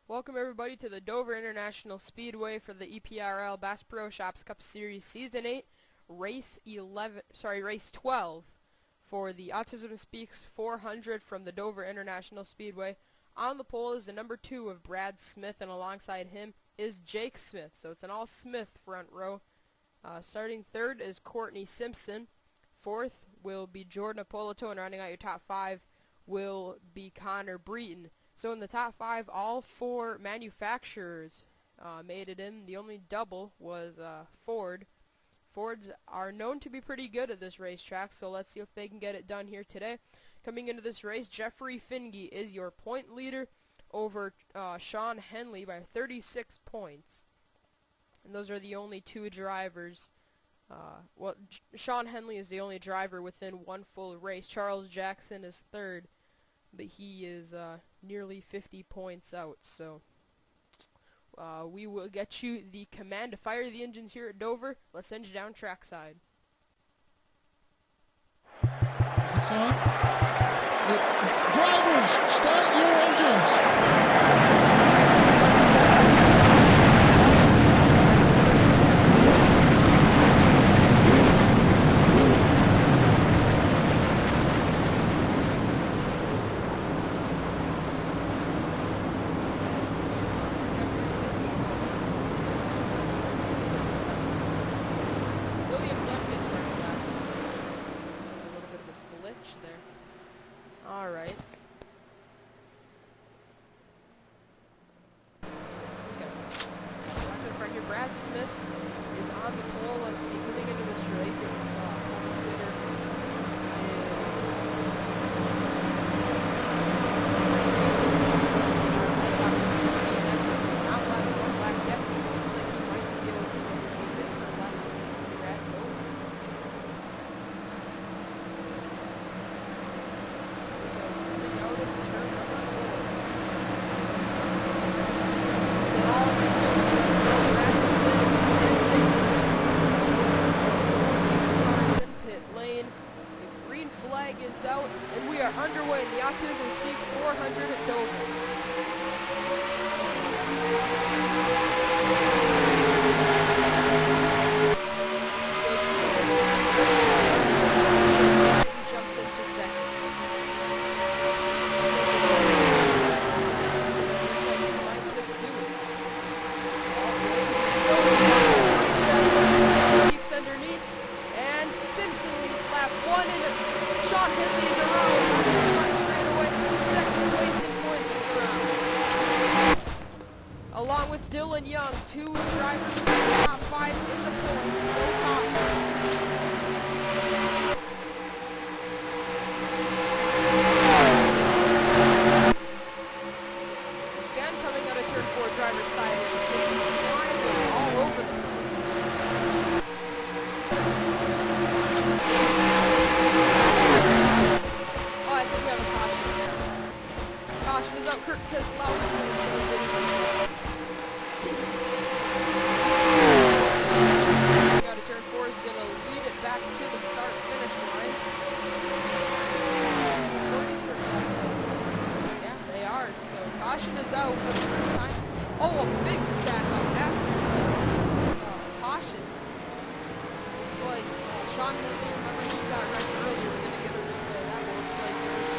Welcome everybody to the Dover International Speedway for the EPRL Bass Pro Shops Cup Series Season 8, Race 12 for the Autism Speaks 400 from the Dover International Speedway. On the pole is the number 2 of Brad Smith, and alongside him is Jake Smith. So it's an all Smith front row. Starting third is Courtney Simpson. Fourth will be Jordan Apolito, and rounding out your top 5 will be Connor Breton. So in the top 5, all 4 manufacturers made it in. The only double was Ford. Fords are known to be pretty good at this racetrack, so let's see if they can get it done here today. Coming into this race, Jeffrey Finge is your point leader over Sean Henley by 36 points. And those are the only 2 drivers. Sean Henley is the only driver within 1 full race. Charles Jackson is third, but he is nearly 50 points out. So we will get you the command to fire the engines here at Dover. Let's send you down trackside. Drivers, start your engines. Alright. Okay. Back to the front here. Brad Smith is on the pole. Let's see, coming into this race, home sitter not allowed to go back yet. Looks like he might just be able to keep it for lap. This is Brad Dover. Flag is out, and we are underway in the Autism Speaks 400 at Dover. He jumps into second. Peeks underneath, and Simpson leads lap 1 in. Sean Henley is around, straight away, second place in points is around. Along with Dylan Young, 2 drivers in the top 5 in the points, no caution. Again, coming out of turn 4, driver sideways, taking time was all over the place. I think we have a caution there. Caution is up. Kurt Keselowski out of turn 4 is going to lead it back to the start-finish line. Yeah, they are. So caution is out for the first time. Oh, a big stack up after the caution. Looks like Sean Henley, remember he got wrecked earlier. We're going to get a replay of that one. Looks like there's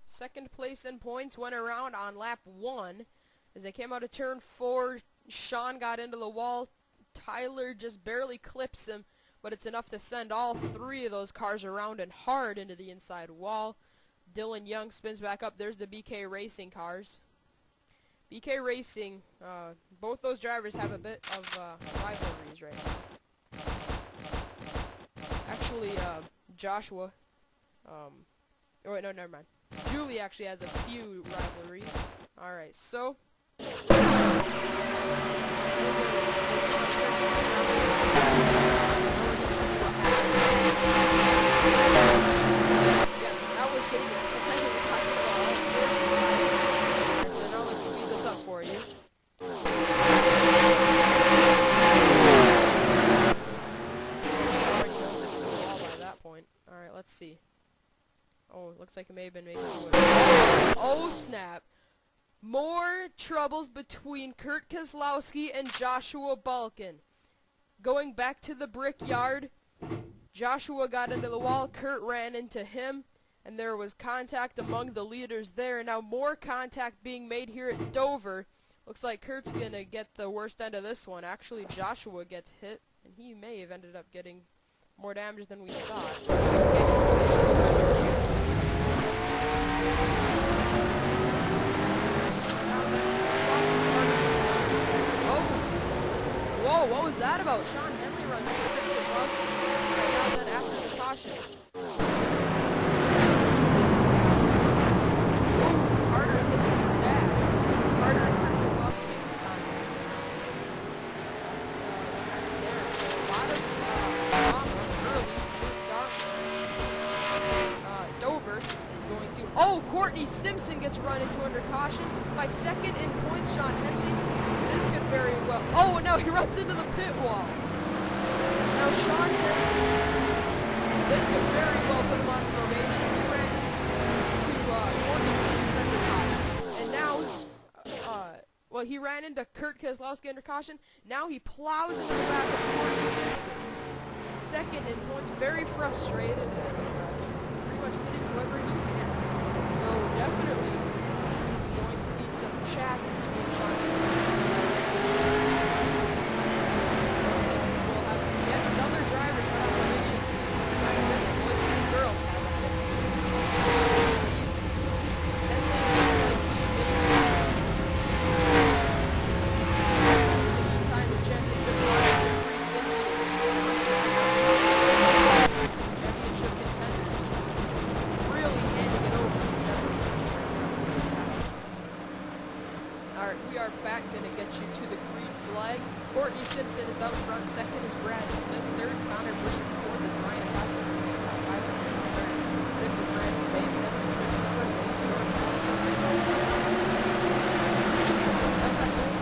second place in points went around on lap 1. As they came out of turn 4, Sean got into the wall. Tyler just barely clips him, but it's enough to send all 3 of those cars around and hard into the inside wall. Dylan Young spins back up. There's the BK Racing cars. BK Racing, both those drivers have a bit of rivalries right now. Actually, Joshua, oh wait, no, never mind. Julie actually has a few rivalries. Alright, so yeah, that was getting so now let's speed this up for you. Already knows it was a wall by that point. Alright, let's see. Oh, it looks like it may have been making wood. Oh, snap. More troubles between Kurt Keselowski and Joshua Balkin. Going back to the Brickyard, Joshua got into the wall, Kurt ran into him, and there was contact among the leaders there. Now more contact being made here at Dover. Looks like Kurt's going to get the worst end of this one. Actually, Joshua gets hit, and he may have ended up getting more damage than we thought. Whoa, what was that about? Sean Henley runs into this last right now then after the caution. Carter hits his dad. Carter and Kurt Keselowski makes some contact. That's what happened there. So a lot of drama early. Dover is going to... Oh, Courtney Simpson gets run into under caution. By second in points, Sean Henley. This could very well... Oh, no, he runs into the pit wall. Now, Sean Henley, this could very well put him on probation. He ran to Courtney Simpson under caution. And now, well, he ran into Kurt Keselowski under caution. Now he plows into the back of Courtney Simpson. Second in points, very frustrated and pretty much hitting whoever he can. So, definitely going to be some chats between Sean Henley. Another driver's evaluation. Boys and girls have it. Henley looks like he may be in the meantime, the championship rider Jeffrey Finley championship contenders. Really handing it over to Jeffrey Finley. Alright, we are back. Gonna get you to the green flag. Courtney Simpson is out front. Second is Brad Smith. Third, Connor Breeden. Fourth is Ryan Hassel. Five is Brad. Six is Brandon Bates. Seven is Chris Summers. Eight is George That's not close.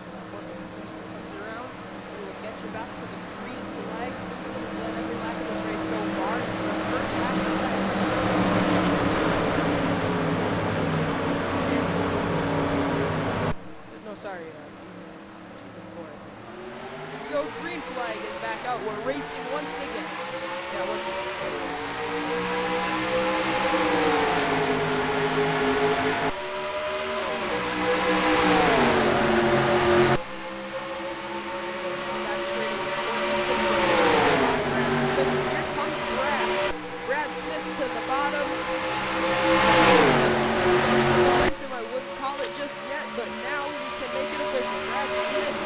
So Courtney Simpson comes around. We will get you back to the green flag. Simpson's led every lap of this race so far. He's on the first lap of the flag. Sorry, season 4. Go green flag is back out. We're racing once again. Yeah, once again. Here comes Brad. Brad Smith to the bottom. I wouldn't call it just yet, but now we can make it official. Brad Smith.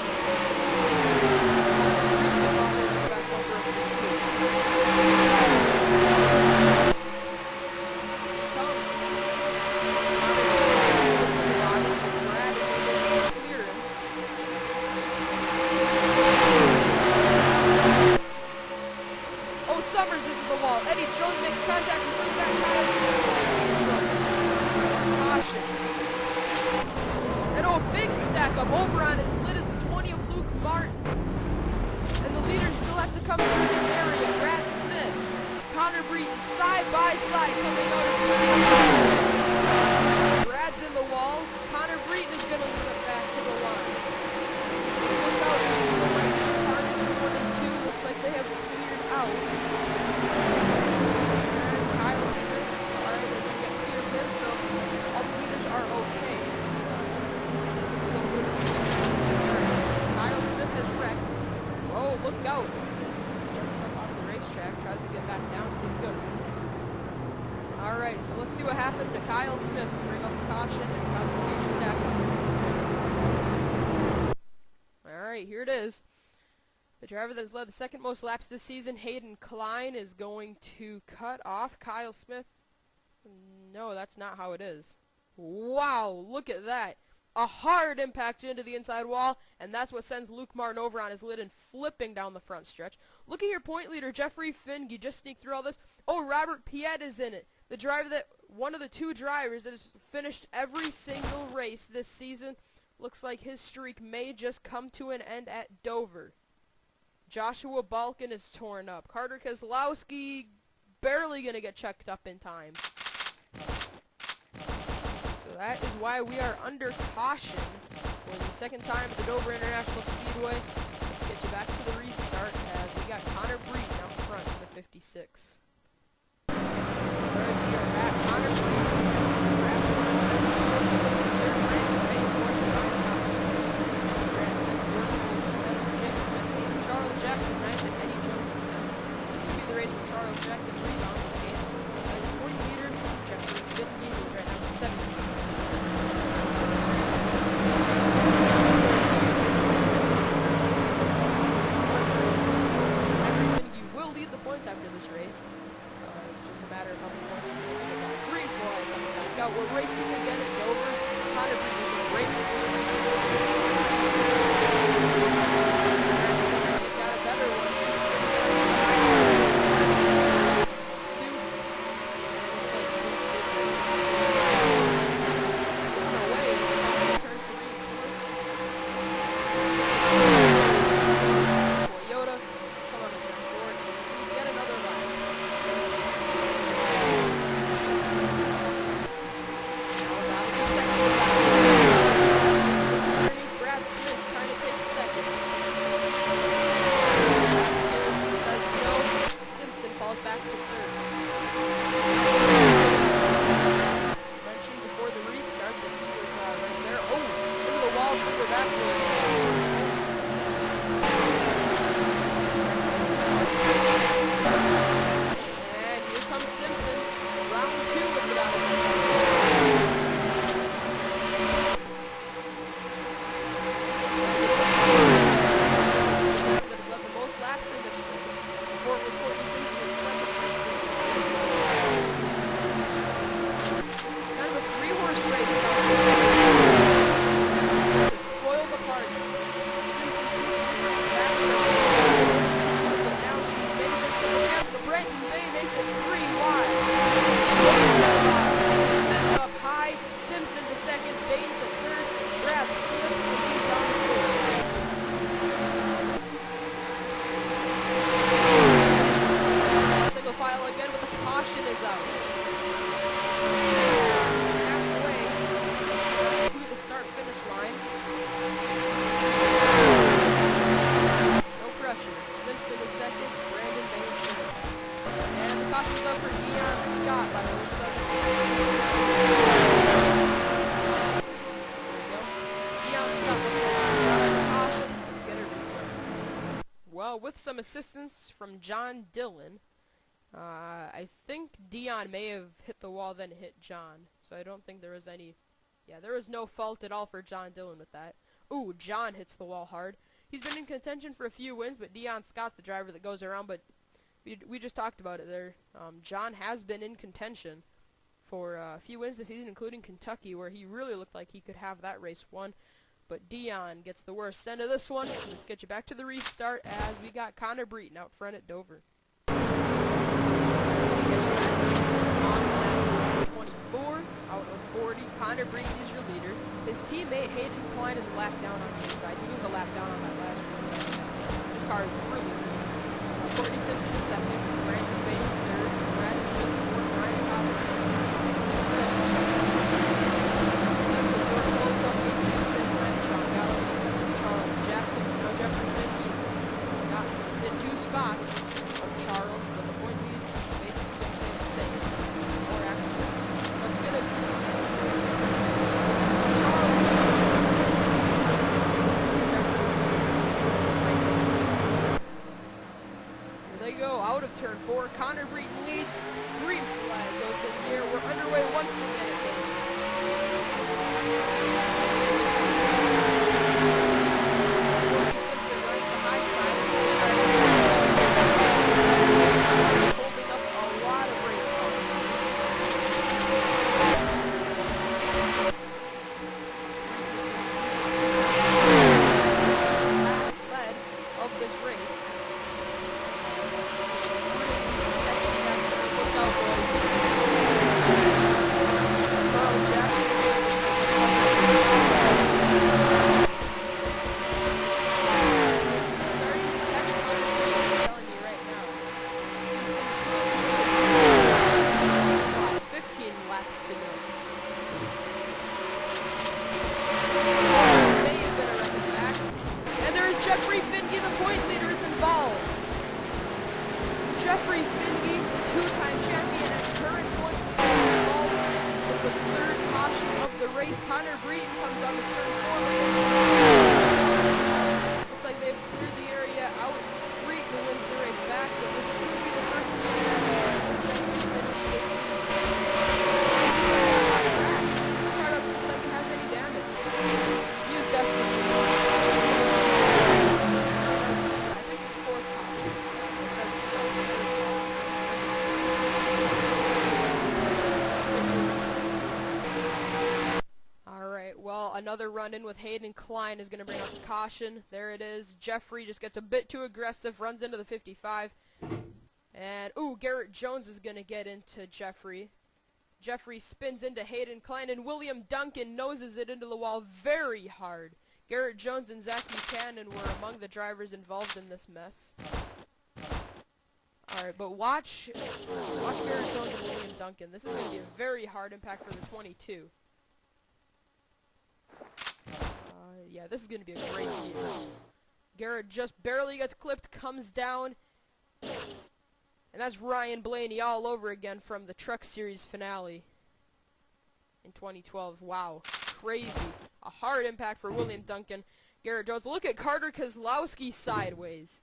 Brad is able to clear him. Oh, Summers is at the wall. Eddie Jones makes contact with the back caution. And oh, big stack up over on his lid is the 20 of Luke Martin. And the leaders still have to come through this area. Brad Smith, Connor Breeden, side by side coming out of the Brad's in the wall. Connor Breeden is going to lead it back to the line. Look out, there's still right to Carnage 1 and 2. Looks like they have cleared out. And Kyle Smith, alright, they're going to get clear pins, so all the leaders are okay. Kyle Smith has wrecked. Whoa, look out. Smith jumps up off the racetrack, tries to get back down, but he's good. Alright, so let's see what happened to Kyle Smith to bring up the caution and cause a huge stack up. Alright, here it is. The driver that has led the second most laps this season, Hayden Klein, is going to cut off Kyle Smith. No, that's not how it is. Wow, look at that. A hard impact into the inside wall, and that's what sends Luke Martin over on his lid and flipping down the front stretch. Look at your point leader, Jeffrey Finn. You just sneaked through all this. Oh, Robert Piet is in it. The driver that, one of the two drivers that has finished every single race this season. Looks like his streak may just come to an end at Dover. Joshua Balkin is torn up. Carter Keselowski barely going to get checked up in time. So that is why we are under caution for the second time at the Dover International Speedway. Let's get you back to the restart as we got Connor Breeden out front in the 56. Alright, we are at Connor Breeden. Grabs in the second, 46 in third, Brandon Bay, fourth, Ryan Costin, Grant sixth, George Cole, seventh, Jake Smith, eighth, Charles Jackson, ninth, and Eddie Jones is 10th. This could be the race where Charles Jackson rebounds and gains as the point leader. Jeffrey Finley is right now 17th. After this race. It's just a matter of how many points he's going to get. Green flag coming back out. We're racing again at Dover. Connor Breeden is a great race. They've got a better one. Back to third. Mentioned before the restart that he was right there. Oh, look at the wall further backward. And here comes Simpson. Round 2 of the that has led the most laps in this race. Before recording Simpson. Simpson to second, Baines to third, Brad slips and he's on the fourth. Single file again, but the caution is out. Halfway to the start-finish line. No pressure. Simpson is second, Brandon Baines third. And the caution's up for Dion Scott by the looks of it. Well, with some assistance from John Dillon, I think Dion may have hit the wall then hit John. So I don't think there was any, there was no fault at all for John Dillon with that. Ooh, John hits the wall hard. He's been in contention for a few wins, but Dion Scott, the driver that goes around, but we just talked about it there. John has been in contention for a few wins this season, including Kentucky, where he really looked like he could have that race won. But Dion gets the worst end of this one. Let's get you back to the restart as we got Connor Breeden out front at Dover. Get you back on lap 24, out of 40. Connor Breeden is your leader. His teammate Hayden Klein is a lap down on the inside. He was a lap down on that last restart. His car is really loose. Courtney Simpson is second. Brandon Baines third. Brad Smith fourth. Ryan Costin sixth. Eddie Jones. Seventh, George Cole, eighth. Charles Jackson, no Jeffrey Finley, not within 2 spots of Charles, so the point lead basically going to stay the same. Or actually, let's get it. Charles, Jefferson, here they go, out of turn 4. Connor Breeden leads. Green flag goes in the air. We're underway once again at Dover. Holding up a lot of race cars. Led of this race. Look out, boys. Charles Jackson. Breeden comes up and turn 4. Looks like they've cleared the area out. Breeden wins the race back, but this could be the first year that Jeffrey's finished this season. The car doesn't look like it has any damage. He was definitely I think it's 4th caution. It says Alright, well, another run-in with Hayden Klein is going to bring out the caution. There it is. Jeffrey just gets a bit too aggressive, runs into the 55. And, Garrett Jones is going to get into Jeffrey. Jeffrey spins into Hayden Klein, and William Duncan noses it into the wall very hard. Garrett Jones and Zach Buchanan were among the drivers involved in this mess. Alright, but watch Garrett Jones and William Duncan. This is going to be a very hard impact for the 22. Yeah, this is going to be a great year. Garrett just barely gets clipped, comes down. And that's Ryan Blaney all over again from the Truck Series finale in 2012. Wow, crazy. A hard impact for William Duncan. Garrett Jones. Look at Carter Kozlowski sideways.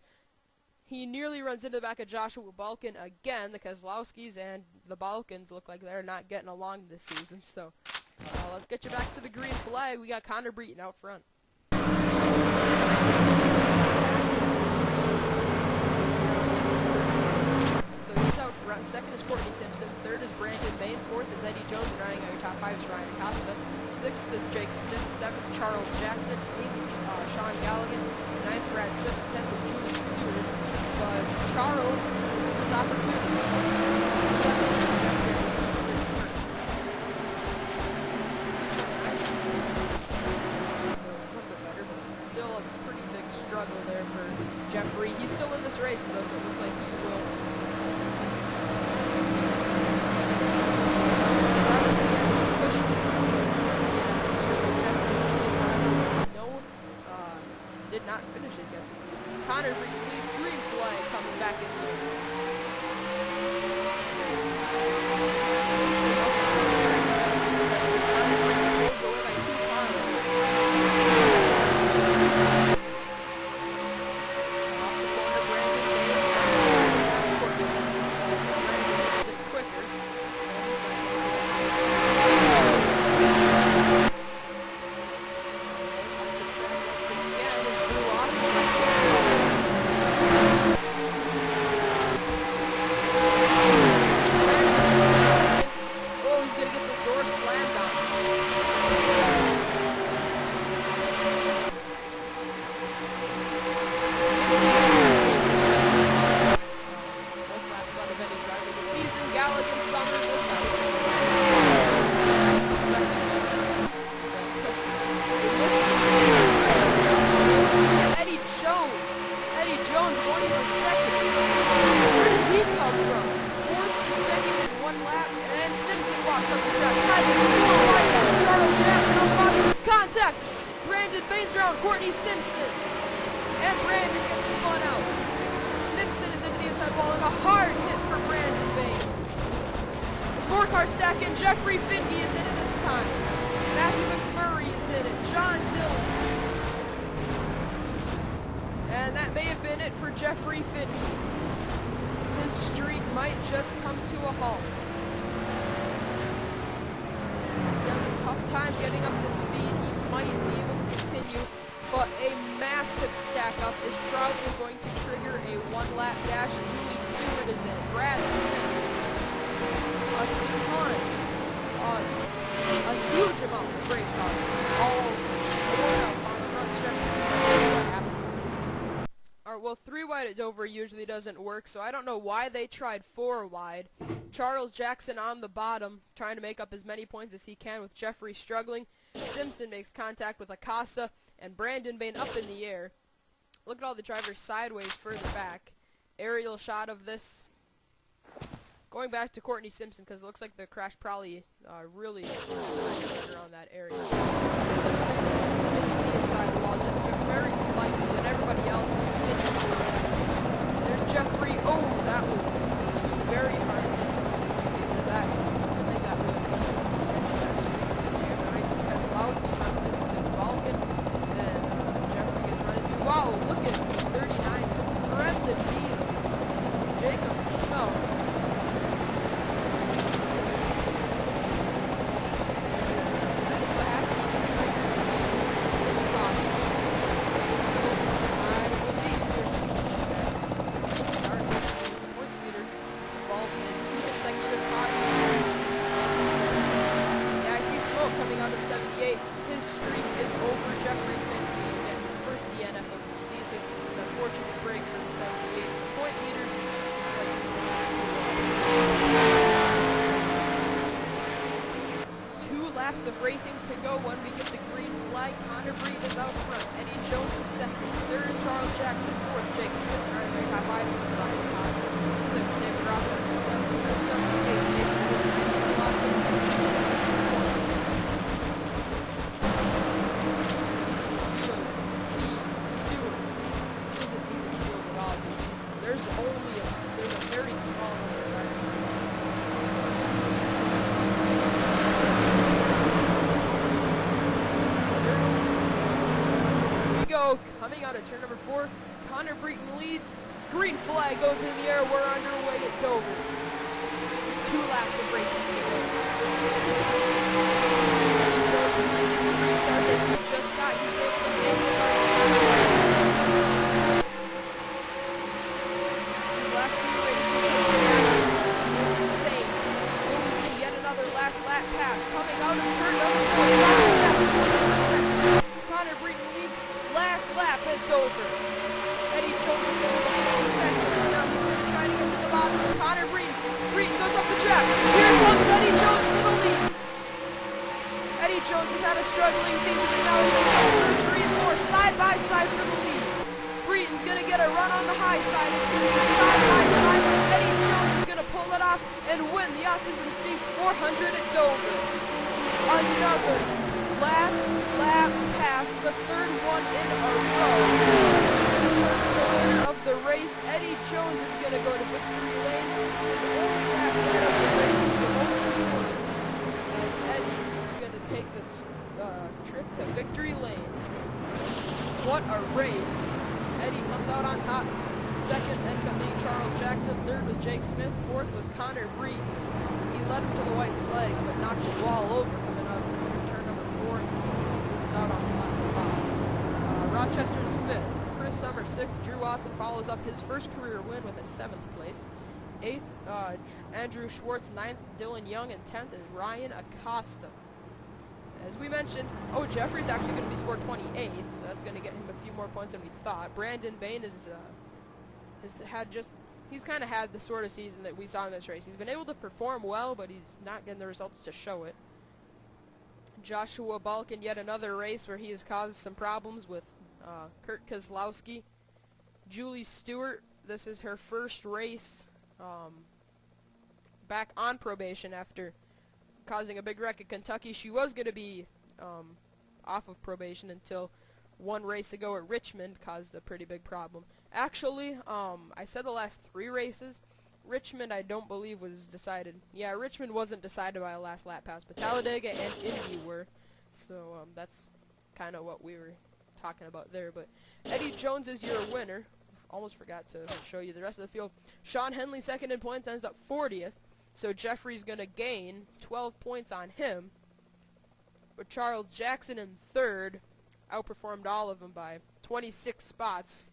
He nearly runs into the back of Joshua Balkin again. The Kozlowskis and the Balkans look like they're not getting along this season. So let's get you back to the green flag. We got Connor Breeden out front. So he's out front. Second is Courtney Simpson. Third is Brandon Bain. Fourth is Eddie Jones. And rounding out your top 5 is Ryan Acosta. Sixth is Jake Smith. Seventh, Charles Jackson. Eighth, Sean Galligan. Ninth, Brad Smith. 10th is Julie Stewart. But Charles, this is his opportunity. He's seventh. Struggle there for Jeffrey. He's still in this race though, so it looks like he will. Did not finish it yet this season. Connor Breeden, green flag coming back in here. Courtney Simpson, and Brandon gets spun out. Simpson is into the inside wall, and a hard hit for Brandon Bain. As more cars stack in, Jeffrey Finke is in it this time. Matthew McMurray is in it. John Dillon. And that may have been it for Jeffrey Finke. His streak might just come to a halt. He's having a tough time getting up to speed. He might be able to continue, but a massive stack up is probably going to trigger a one-lap dash. Julie Stewart is in. Brad Smith. A huge amount of race cars. All going up on the front stretch. Alright, well, 3 wide at Dover usually doesn't work, so I don't know why they tried 4 wide. Charles Jackson on the bottom, trying to make up as many points as he can with Jeffrey struggling. Simpson makes contact with Acosta, and Brandon Bain up in the air. Look at all the drivers sideways further back. Aerial shot of this. Going back to Courtney Simpson, because it looks like the crash probably really around that area. Simpson hits the inside wall just very slightly, then everybody else is spinning. There's Jeffrey. Oh, that was two very hard hits. That, I think that really into that streak. The race is Kozlowski Jeffrey Finke will get his first DNF of the season. An unfortunate break for the 78-point leader. It's like 2 laps of racing to go when we get the green flag. Connor Breed is out front. Eddie Jones is second. Third is Charles Jackson. Fourth, Jake Smith. And our very top 5 is Ryan Costa. Sixth, David Rochester. Seventh, Chris Summer. Eighth, Jason Wood. There's a very small number of drivers. Here we go, coming out of turn number 4, Connor Breton leads. Green flag goes in the air. We're underway at Dover. Just 2 laps of racing to go. Eddie Jones with the restart that he just got. He's able to make it. Lap pass coming out of turn number 4. Connor Breton leads last lap at Dover. Eddie Jones is able to hold second. Now he's going to try to get to the bottom. Connor Breton goes up the track. Here comes Eddie Jones for the lead. Eddie Jones has had a struggling season, and now he's going to 3 and 4 side by side for the lead. Breton's going to get a run on the high side. It's going to be side by side. Eddie Jones is going to pull it off and win the Autism Speaks 400 at Dover. Another last lap pass, the 3rd one in a row. The winner of the race, Eddie Jones, is going to go to victory lane. His only lap led of the race is the most important, as Eddie is going to take this trip to victory lane. What a race. Eddie comes out on top. Second ended up being Charles Jackson. Third was Jake Smith. Fourth was Connor Breton. He led him to the white flag, but knocked his wall over coming out of turn number 4. Loses out on the last spot. Rochester's 5th. Chris Summer 6th. Drew Austin follows up his first career win with a 7th place. 8th, Andrew Schwartz. 9th, Dylan Young. And 10th is Ryan Acosta. As we mentioned, Jeffrey's actually going to be scored 28, so that's going to get him a few more points than we thought. Brandon Bain he's kind of had the sort of season that we saw in this race. He's been able to perform well, but he's not getting the results to show it. Joshua Balkin, yet another race where he has caused some problems with Kurt Kozlowski. Julie Stewart, this is her first race back on probation after causing a big wreck at Kentucky. She was going to be off of probation until one race ago at Richmond caused a pretty big problem. Actually, I said the last 3 races. Richmond, I don't believe, was decided. Yeah, Richmond wasn't decided by a last lap pass, but Talladega and Indy were. So that's kind of what we were talking about there. But Eddie Jones is your winner. Almost forgot to show you the rest of the field. Sean Henley, second in points, ends up 40th. So Jeffrey's going to gain 12 points on him. But Charles Jackson in third outperformed all of them by 26 spots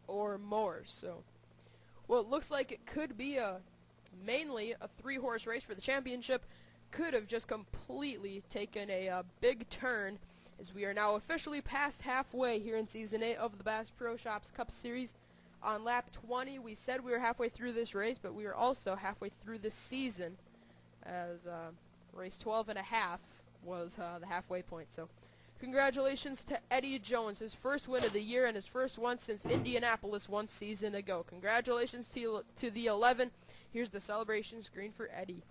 or more. So, well, it looks like it could be mainly a 3-horse race for the championship. Could have just completely taken a big turn, as we are now officially past halfway here in Season 8 of the Bass Pro Shops Cup Series. On lap 20, we said we were halfway through this race, but we were also halfway through this season, as race 12 and a half was the halfway point. So congratulations to Eddie Jones, his first win of the year and his first one since Indianapolis 1 season ago. Congratulations to the 11. Here's the celebration screen for Eddie.